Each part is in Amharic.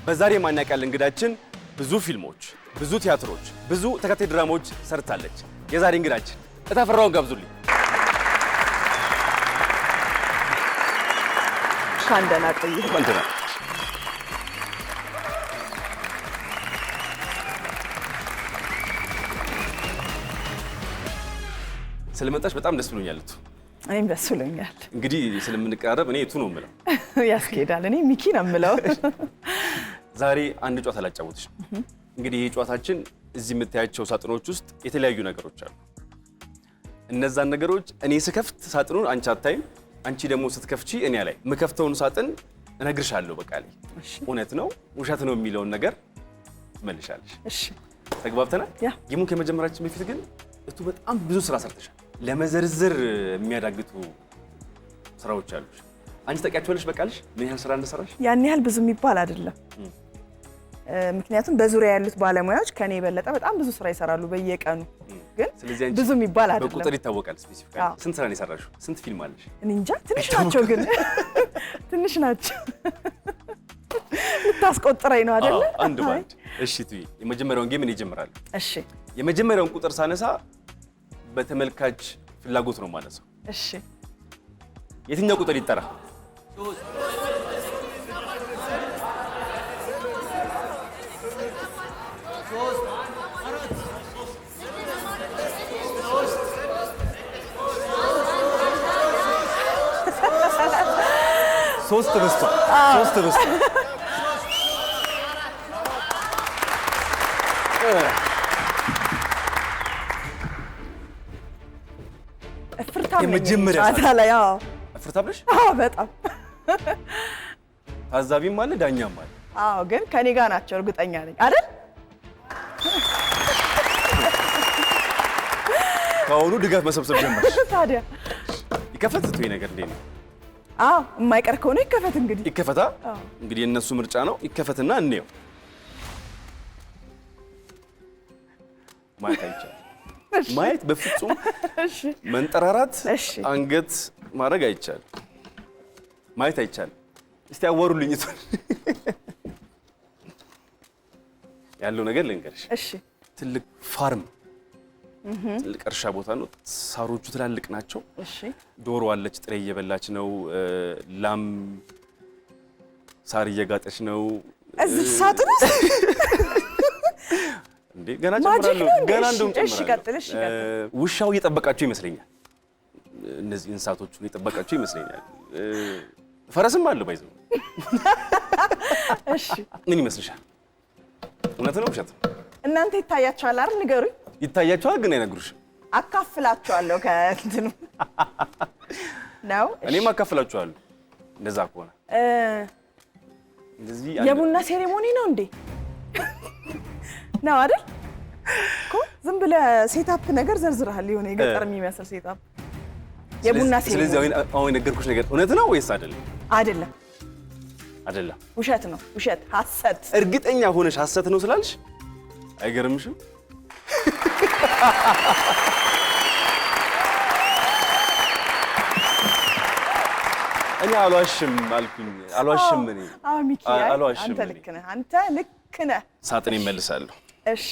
በዛሬ ማን ያውቃል እንግዳችን ብዙ ፊልሞች፣ ብዙ ቲያትሮች፣ ብዙ ተከታታይ ድራማዎች ሰርታለች። የዛሬ እንግዳችን እታፈራውን ጋብዙልኝ። ካንደና ቆይ ካንደና ስለመጣሽ በጣም ደስ ብሎኛል። እኔም ደስ ብሎኛል። እንግዲህ ስለምንቀራረብ እኔ ነው የምለው ያስኬዳል። እኔ ሚኪ ነው የምለው። ዛሬ አንድ ጨዋታ ላጫውትሽ። እንግዲህ ይሄ ጨዋታችን እዚህ የምታያቸው ሳጥኖች ውስጥ የተለያዩ ነገሮች አሉ። እነዛን ነገሮች እኔ ስከፍት ሳጥኑን አንቺ አታይም፣ አንቺ ደግሞ ስትከፍቺ እኔ ላይ የምከፍተውን ሳጥን እነግርሻለሁ። በቃ ላይ እውነት ነው ውሸት ነው የሚለውን ነገር ትመልሻለሽ። እሺ ተግባብተናል? ጌሙን ከመጀመራችን በፊት ግን እቱ በጣም ብዙ ስራ ሰርተሻል። ለመዘርዘር የሚያዳግቱ ስራዎች አሉሽ። አንቺ ታውቂያቸዋለሽ በቃልሽ ምን ያህል ስራ እንደሰራሽ? ያን ያህል ብዙ የሚባል አይደለም። ምክንያቱም በዙሪያ ያሉት ባለሙያዎች ከኔ የበለጠ በጣም ብዙ ስራ ይሰራሉ በየቀኑ። ግን ብዙ የሚባል አይደለም። በቁጥር ይታወቃል። ስፔሲፊካሊ ስንት ስራ ነው የሰራሽው? ስንት ፊልም አለሽ? እኔ እንጃ ትንሽ ናቸው ግን ትንሽ ናቸው። ልታስቆጥረኝ ነው አይደለ? አንድ ባንድ። እሺ ትይ የመጀመሪያውን ጌም እኔ እጀምራለሁ። እሺ የመጀመሪያውን ቁጥር ሳነሳ በተመልካች ፍላጎት ነው ማለት ነው። እሺ የትኛው ቁጥር ይጠራ? ሶስት በስቷል። ሶስት በስቷል። የመጀመሪያ ላይ እፍርታም ነሽ? በጣም ታዛቢም አለ ዳኛም አለ። ግን ከኔ ጋር ናቸው እርግጠኛ ነኝ አይደል? ከአሁኑ ድጋፍ መሰብሰብ ጀመርሽ። ታዲያ ይከፈት ትይ ነገር እንዴት ነው? የማይቀር ከሆነ ይከፈት። እንግዲህ ይከፈታ። እንግዲህ የእነሱ ምርጫ ነው። ይከፈትና እንየው። ማየት አይቻልም። ማየት በፍጹም መንጠራራት፣ አንገት ማድረግ አይቻልም። ማየት አይቻልም። እስቲ አወሩልኝ ያለው ነገር ልንገርሽ። እሺ ትልቅ ፋርም፣ ትልቅ እርሻ ቦታ ነው። ሳሮቹ ትላልቅ ናቸው። እሺ ዶሮ አለች፣ ጥሬ እየበላች ነው። ላም ሳር እየጋጠች ነው። እዚህ ሳጥን እንዴ ገና ጨምራለሁ። ገና እንደውም ጨምራለሁ። እሺ ቀጥል። ውሻው እየጠበቃቸው ይመስለኛል። እነዚህ እንስሳቶቹን እየጠበቃቸው ይመስለኛል። ፈረስም አለ ባይዘው። እሺ ምን ይመስልሻል? እውነት ነው ውሸት ነው? እናንተ ይታያችኋል አይደል? ንገሩኝ። ይታያችኋል ግን አይነግሩሽም። አካፍላችኋለሁ ከእንትኑ ነው። እኔም አካፍላችኋለሁ። እንደዛ ከሆነ እንደዚህ የቡና ሴሬሞኒ ነው እንዴ? ነው አይደል? ዝም ብለህ ሴታፕ ነገር ዘርዝረሃል። የሆነ የገጠር የሚመስል ሴታፕ የቡና ሴሬሞኒ። ስለዚህ አሁን የነገርኩሽ ነገር እውነት ነው ወይስ አይደለም? አይደለም። አይደለም፣ ውሸት ነው። ውሸት፣ ሐሰት። እርግጠኛ ሆነሽ ሐሰት ነው ስላልሽ አይገርምሽም? እኔ አልዋሽም አልኩኝ። አልዋሽም እኔ ሚኪ፣ አልዋሽም። አንተ ልክ ነህ። አንተ ልክ ነህ። ሳጥን ይመልሳለሁ። እሺ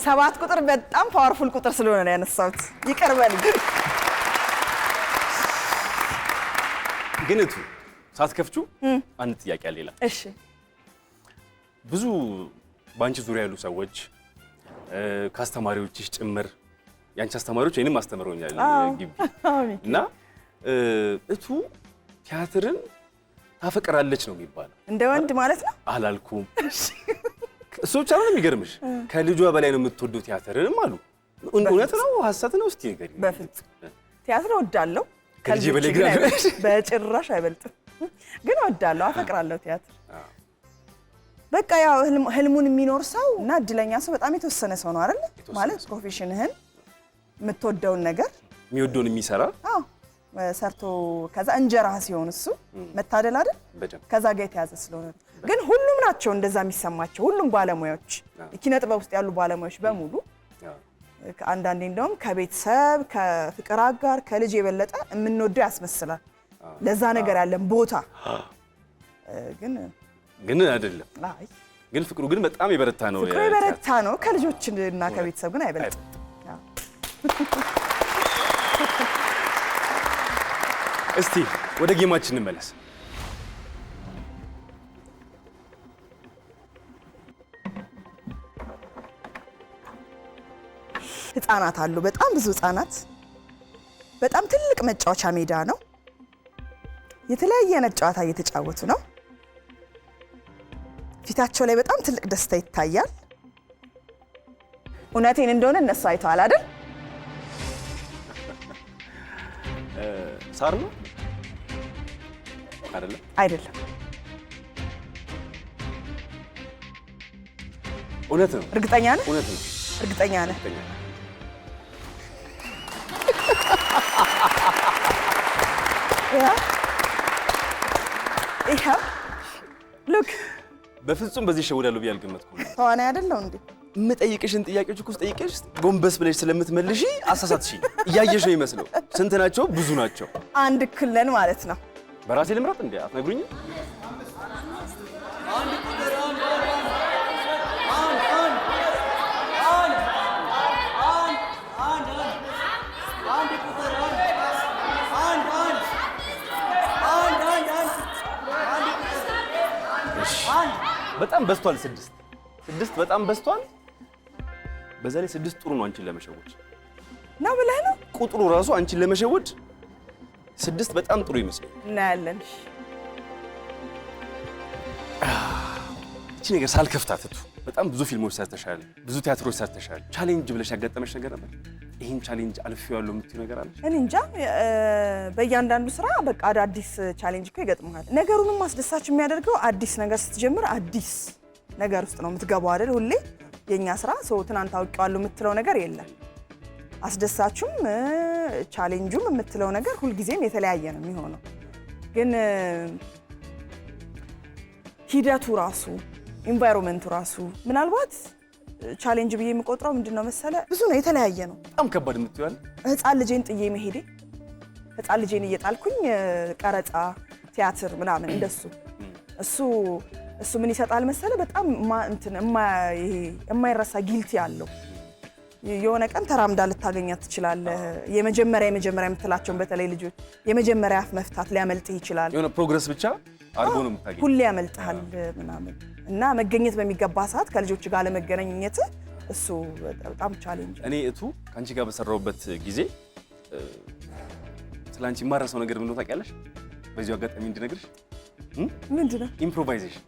ሰባት ቁጥር በጣም ፓወርፉል ቁጥር ስለሆነ ነው ያነሳሁት። ይቅር በልኝ። ግን እቱ ሳትከፍቹ አንድ ጥያቄ አለ ሌላ። እሺ ብዙ ባንቺ ዙሪያ ያሉ ሰዎች ከአስተማሪዎችሽ ጭምር ያንቺ አስተማሪዎች እኔንም አስተምረውኛል ግቢ እና እቱ ቲያትርን ታፈቅራለች ነው የሚባለው። እንደ ወንድ ማለት ነው አላልኩም። እሱ ብቻ ነው የሚገርምሽ። ከልጇ በላይ ነው የምትወደው ቲያትርንም አሉ። እውነት ነው ሐሰት ነው? እስቲ ንገሪኝ። በፍጹም ቲያትር እወዳለሁ። ከልጄ በላይ ግን በጭራሽ አይበልጥም። ግን እወዳለሁ፣ አፈቅራለሁ ቲያትር። በቃ ያው ህልሙን የሚኖር ሰው እና እድለኛ ሰው በጣም የተወሰነ ሰው ነው አይደል? ማለት ፕሮፌሽንህን የምትወደውን ነገር የሚወደውን የሚሰራ ሰርቶ ከዛ እንጀራህ ሲሆን እሱ መታደል አይደል? ከዛ ጋር የተያዘ ስለሆነ ግን ሁሉም ናቸው እንደዛ የሚሰማቸው ሁሉም ባለሙያዎች ኪነ ጥበብ ውስጥ ያሉ ባለሙያዎች በሙሉ አንዳንዴ እንደውም ከቤተሰብ ከፍቅር አጋር ከልጅ የበለጠ የምንወደው ያስመስላል ለዛ ነገር ያለን ቦታ ግን አይደለም ግን ፍቅሩ ግን በጣም የበረታ ነው ፍቅሩ የበረታ ነው ከልጆችና ከቤተሰብ ግን አይበልጥም እስቲ ወደ ጌማችን እንመለስ ህፃናት አሉ በጣም ብዙ ህፃናት በጣም ትልቅ መጫወቻ ሜዳ ነው የተለያየ አይነት ጨዋታ እየተጫወቱ ነው ፊታቸው ላይ በጣም ትልቅ ደስታ ይታያል እውነቴን እንደሆነ እነሱ አይተዋል አይደል ሳር ነው አይደለም እውነት ነው እርግጠኛ ነህ እውነት ነው እርግጠኛ ነህ ይሄ ሉክ በፍጹም በዚህ ሸውዳለሁ ብዬ አልገመትኩም ተዋናይ አይደለው እንዴ የምጠይቅሽን ጥያቄዎች እኮ ጠይቀሽ ጎንበስ ብለሽ ስለምትመልሺ አሳሳትሽኝ እያየሽ ነው ይመስለው ስንት ናቸው ብዙ ናቸው አንድ ክለን ማለት ነው በራሴ ልምራት እንዴ አትነግሩኝ በጣም በስቷል ስድስት በጣም በስቷል በዛ ላይ ስድስት ጥሩ ነው አንቺን ለመሸወድ ነው ብለህ ነው ቁጥሩ ራሱ አንቺን ለመሸወድ ስድስት በጣም ጥሩ ይመስላል እናያለን እቺ ነገር ሳልከፍታትቱ በጣም ብዙ ፊልሞች ሰርተሻል ብዙ ቲያትሮች ሰርተሻል ቻሌንጅ ብለሽ ያጋጠመሽ ነገር ነበር ይሄን ቻሌንጅ አልፌዋለሁ የምትይው ነገር አለ እኔ እንጃ በእያንዳንዱ ስራ በቃ አዲስ ቻሌንጅ እኮ ይገጥምሃል ነገሩንም ማስደሳች የሚያደርገው አዲስ ነገር ስትጀምር አዲስ ነገር ውስጥ ነው የምትገባው አይደል ሁሌ የኛ ስራ ትናንት አውቄዋለሁ የምትለው ነገር የለም አስደሳችም ቻሌንጁም የምትለው ነገር ሁልጊዜም የተለያየ ነው የሚሆነው ግን ሂደቱ ራሱ ኢንቫይሮንመንቱ ራሱ ምናልባት ቻሌንጅ ብዬ የምቆጥረው ምንድነው መሰለ ብዙ ነው የተለያየ ነው በጣም ከባድ የምትይዋል ህፃን ልጄን ጥዬ መሄዴ ህፃን ልጄን እየጣልኩኝ ቀረጻ ቲያትር ምናምን እንደሱ እሱ ምን ይሰጣል መሰለ በጣም የማይረሳ ጊልቲ አለው የሆነ ቀን ተራምዳ ልታገኛት ትችላለህ የመጀመሪያ የምትላቸውን በተለይ ልጆች የመጀመሪያ አፍ መፍታት ሊያመልጥህ ይችላል የሆነ ፕሮግረስ ብቻ አርጎ ነው የምታገኘው ሁሌ ያመልጥሃል ምናምን እና መገኘት በሚገባ ሰዓት ከልጆች ጋር ለመገናኘት እሱ በጣም ቻሌንጅ እኔ ካንቺ ጋር በሰራውበት ጊዜ ስላንቺ ማረሰው ነገር ምን ነው ታውቂያለሽ በዚሁ አጋጣሚ እንድነግርሽ ምንድነው ኢምፕሮቫይዜሽን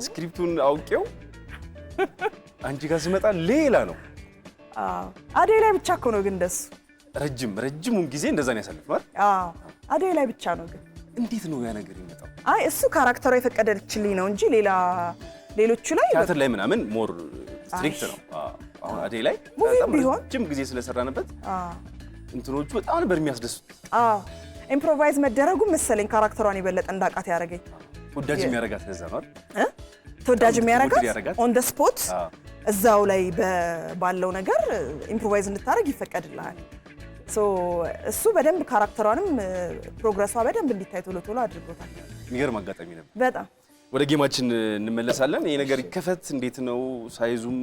ስክሪፕቱን አውቄው አንቺ ጋር ስመጣ ሌላ ነው አደይ ላይ ብቻ እኮ ነው ግን ደስ ረጅሙን ጊዜ እንደዛ ነው ያሳልፈዋል አደይ ላይ ብቻ ነው ግን እንዴት ነው ያ ነገር ይመጣው አይ እሱ ካራክተሩ የፈቀደችልኝ ነው እንጂ ሌሎቹ ላይ ቲያትር ላይ ምናምን ሞር ስትሪክት ነው አሁን አደይ ላይ በጣም ረጅም ጊዜ ስለሰራንበት እንትኖቹ በጣም ነበር የሚያስደስቱት ኢምፕሮቫይዝ መደረጉ መሰለኝ ካራክተሯን የበለጠ እንዳቃት ያደረገኝ ተወዳጅ የሚያረጋት ለዛ ነው አይደል ተወዳጅ የሚያረጋት ኦን ዘ ስፖት እዛው ላይ ባለው ነገር ኢምፕሮቫይዝ እንድታረግ ይፈቀድልሃል እሱ በደንብ ካራክተሯንም ፕሮግረሷ በደንብ እንዲታይ ቶሎ አድርጎታል የሚገርም አጋጣሚ ነበር በጣም ወደ ጌማችን እንመለሳለን ይሄ ነገር ይከፈት እንዴት ነው ሳይዙም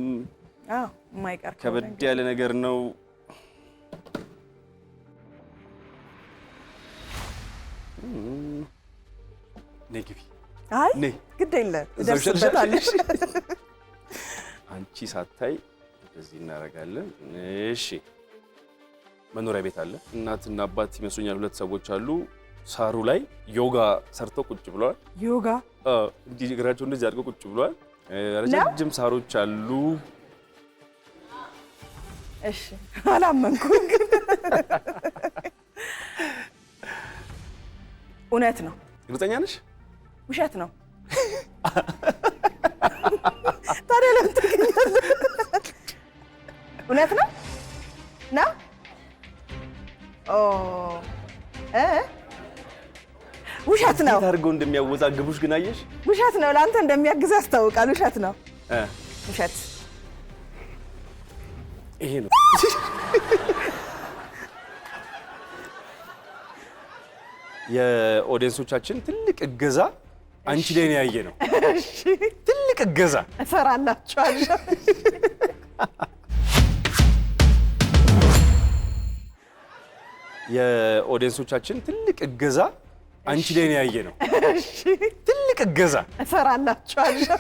የማይቀር ከበድ ያለ ነገር ነው ነግቢ አይ ግድ የለም ደርሰበታለሽ አንቺ ሳታይ እንደዚህ እናደርጋለን እሺ መኖሪያ ቤት አለ እናትና አባት ይመስሉኛል ሁለት ሰዎች አሉ ሳሩ ላይ ዮጋ ሰርተው ቁጭ ብለዋል ዮጋ እንዲህ እግራቸው እንደዚህ አድርገው ቁጭ ብለዋል ረጅም ሳሮች አሉ እሺ አላመንኩም ግን እውነት ነው እርግጠኛ ነሽ ውሸት ነው ታዲያ ለምን ትገኛለህ እውነት ነው ና ውሸት ነው። እንዴት አድርገው እንደሚያወዛግቡሽ ግን አየሽ? ውሸት ነው። ለአንተ እንደሚያግዝ ያስታውቃል። ውሸት ነው። ውሸት ይሄ ነው። የኦዲየንሶቻችን ትልቅ እገዛ አንቺ ላይ ነው ያየ ነው። ትልቅ እገዛ እሰራላችኋለሁ። የኦዲየንሶቻችን ትልቅ እገዛ አንቺ ላይ ነው ያየ ነው። ትልቅ እገዛ እሰራላችኋለሁ።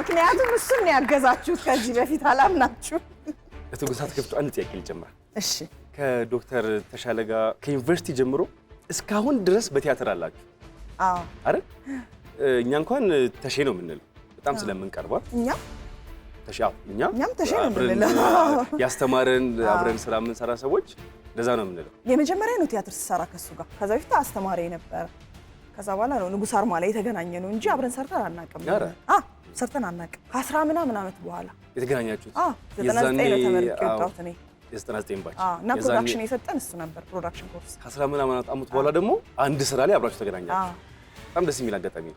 ምክንያቱም እሱን ነው ያገዛችሁት። ከዚህ በፊት አላምናችሁ። ለተጎሳት ከፍቶ አንድ ጥያቄ ልጀምር። እሺ ከዶክተር ተሻለ ጋር ከዩኒቨርሲቲ ጀምሮ እስካሁን ድረስ በቲያትር አላችሁ? አዎ አይደል? እኛ እንኳን ተሼ ነው የምንለው በጣም ስለምንቀርባ። እኛም ተሼ ነው የምንለው። ያስተማረን አብረን ስራ የምንሰራ ሰዎች እንደዛ ነው የምንለው። የመጀመሪያ ነው ቲያትር ስሰራ ከሱ ጋር። ከዛ በፊት አስተማሪ ነበረ። ከዛ በኋላ ነው ንጉስ አርማ ላይ የተገናኘ ነው እንጂ አብረን ሰርተን አናውቅም። ሰርተን አናውቅም። ከ10 ምናምን ዓመት በኋላ የተገናኛችሁት? 99 ነው ተመርቄ የወጣሁት እኔ። የ99 ባች እና ፕሮዳክሽን የሰጠን እሱ ነበር። ፕሮዳክሽን ኮርስ ከ10 ምናምን ዓመት በኋላ ደግሞ አንድ ስራ ላይ አብራችሁ ተገናኛችሁ። በጣም ደስ የሚል አጋጣሚ ነው።